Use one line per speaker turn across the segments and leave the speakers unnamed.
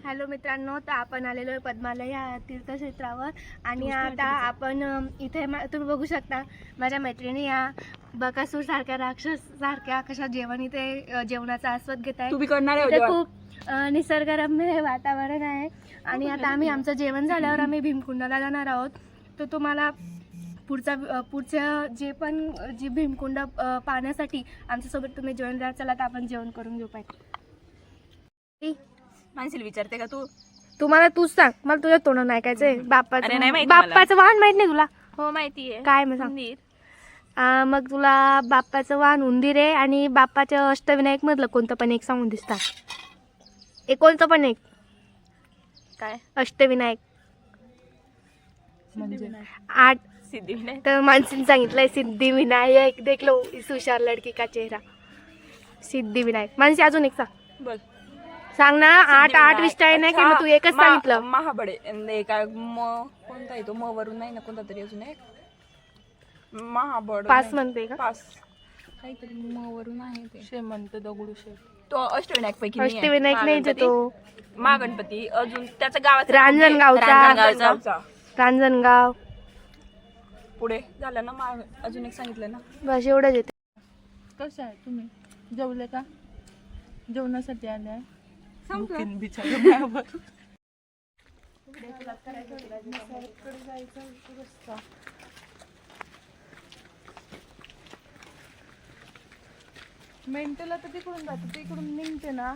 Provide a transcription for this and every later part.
Hello मित्रांनो, तर आपण आलेलो आहे पद्मालय या तीर्थक्षेत्रावर आणि आता आपण इथे तुम्ही बघू शकता माझ्या मैत्रिणी या बकासूर सारख्या राक्षस सारख्या कशा जेवण इथे जेवणाचा आस्वाद घेत आहे. इथे खूप निसर्गरम्य वातावरण आहे आणि आता आम्ही आमचं जेवण झाल्यावर आम्ही भीमकुंडाला जाणार आहोत. तर तुम्हाला पुढच्या जे भीमकुंड पाहण्यासाठी आमच्यासोबत तुम्ही जॉईन राहा. चला तर आपण जेवण करून घेऊ पाहिजे.
माणसाला विचारते का
तुम्हाला तूच सांग, मला तुझ्या तोंडानं ऐकायचंय. बाप्पाचं वाहन माहित नाही तुला?
हो माहितीये.
काय मग सांग. मग तुला बाप्पाचं वाहन उंदीर आहे आणि बाप्पाचं अष्टविनायक मधलं कोणतं पण एक सांगून दिसतात. कोणतं पण एक
काय
अष्टविनायक
म्हणजे
8
सिद्धिविनायक.
तर माणसाने सांगितलंय सिद्धिविनायक. देख लो इस हुशार लड़की का चेहरा. सिद्धिविनायक. माणसे अजून एक सांग.
बोल
सांग ना. 8 विष्टाय नाही की मग तू एकच सांगितलं.
महाबडे काय कोणता आहे तो म वरून नाही ना कोणता तरी अजून एक महाबड
5 म्हणते का?
5 काहीतरी म वरून आहे ते.
श्रीमंत दगडूशेठ.
तो अष्टविनायक पैकी
अष्टविनायक नाही तो
महागणपती. अजून त्याच्या गावात
रांजणगावचा. रांजणगाव.
पुढे झालं ना. अजून एक सांगितलं ना.
बस एवढंच येते.
कसं आहे तुम्ही जेवले का? जेवणासाठी आले आहे. मेंटल आता तिकडून जाते, तिकडून निघते ना.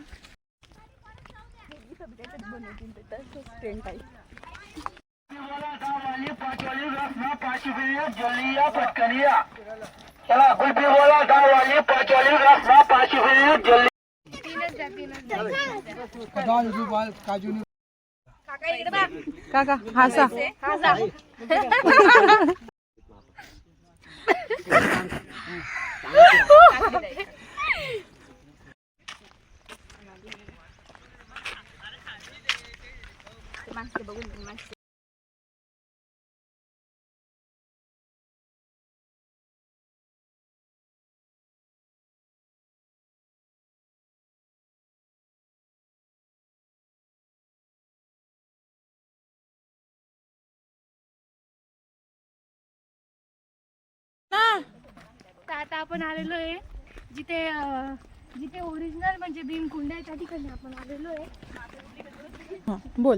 काका हासा.
तर आता आपण आलेलो आहे जिथे ओरिजिनल म्हणजे भीमकुंड आहे त्या ठिकाणी आपण आलेलो आहे.
बोल.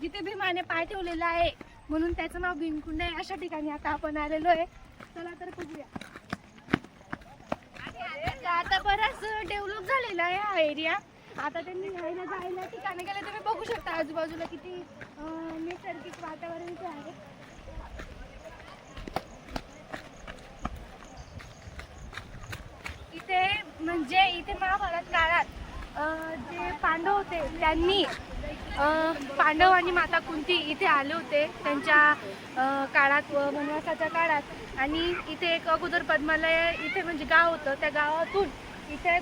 जिथे भीमाने पाय ठेवलेला आहे म्हणून त्याचं नाव भीमकुंड आहे. अशा ठिकाणी आता आपण आलेलो आहे. चला तर बघूया. आता बराच डेव्हलप झालेला आहे हा एरिया. आता त्यांनी राहायला जायला ठिकाणी गेले. तुम्ही बघू शकता आजूबाजूला किती नैसर्गिक वातावरण इथे आहे. इथे महाभारत काळात जे पांडव होते त्यांनी पांडव आणि माता कुंती इथे आले होते त्यांच्या काळात वनवासाच्या काळात. आणि इथे एक अगोदर पद्मालय इथे म्हणजे गाव होतं. त्या गावातून इथे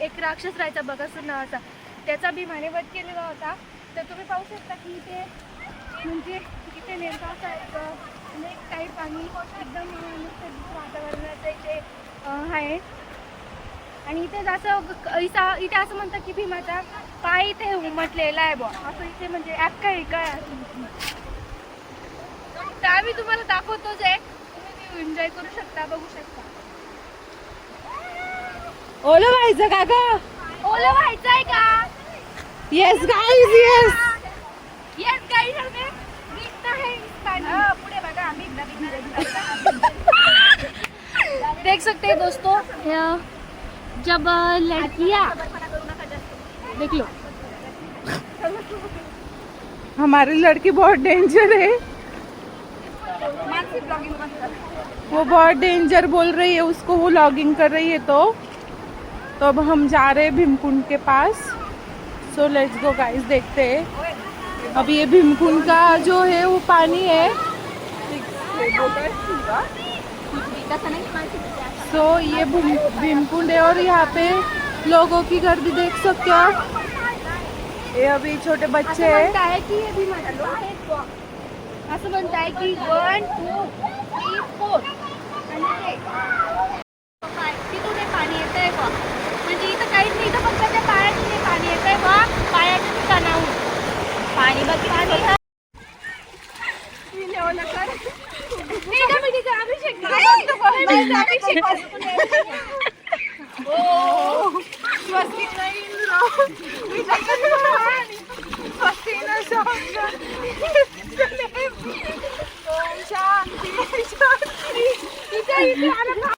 एक राक्षस राहायचा बकासूर नावाचा. त्याचा भीमाने वध केलेला होता. तर तुम्ही पाहू शकता की इथे म्हणजे इथे नेमका असा एक टाईप आणि एकदम वातावरणाचं इथे आहे. आणि इथे इथे असं म्हणतात की भीमाचा पाय इथे उमटलेला आहे बा असं इथे म्हणजे काय तर आम्ही तुम्हाला दाखवतोच आहे. तुम्ही एन्जॉय करू शकता, बघू शकता.
ओलं व्हायचं का ग?
ओलं व्हायचंय का?
Yes guys yes.
Yes guys. हमें दिखता है इस पानी. पुढे बघा आम्ही देख सकते हैं दोस्तों. जब लड़कियां देख लो
हमारी लड़की बहुत डेंजर है. वो बहुत डेंजर बोल रही है उसको. वो लॉगिंग कर रही है. तो अब हम जा रहे हैं भीमकुंड के पास. So let's go guys. देखते हैं. अब ये भीमकुंड का जो है वो पानी है. तो ये भीमकुंड है और यहाँ पे लोगों की गर्दी देख सकते हो. ये अभी छोटे बच्चे हैं.
असं म्हणताय की 1 2 3 4 तिथून पाणी येतंय बा. म्हणजे इथं काहीच नाही. इथं फक्त त्या पायातून पाणी येतंय बा. पायाच्या ठिकाणाहून
स्वस्ती नाही इंद्र स्वस्ती न ओम शांती शांती तिच्या इथे आलं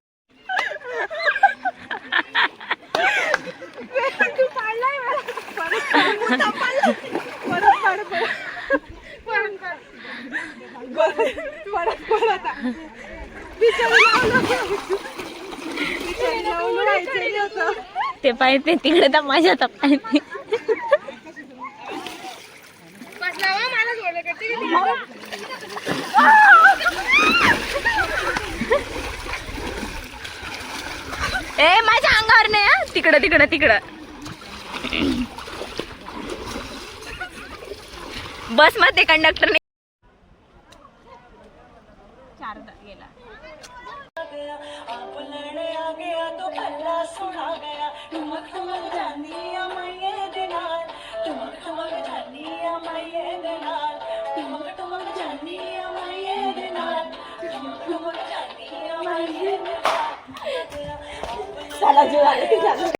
तू पाडलाय मला परत
ते पाहिजे तिकडे तर माझ्या पाहिजे ए माझ्या अंगावर नाही हा. तिकडं तिकडं तिकडं बस मध्ये कंडक्टर नाही चारदा गेला
चला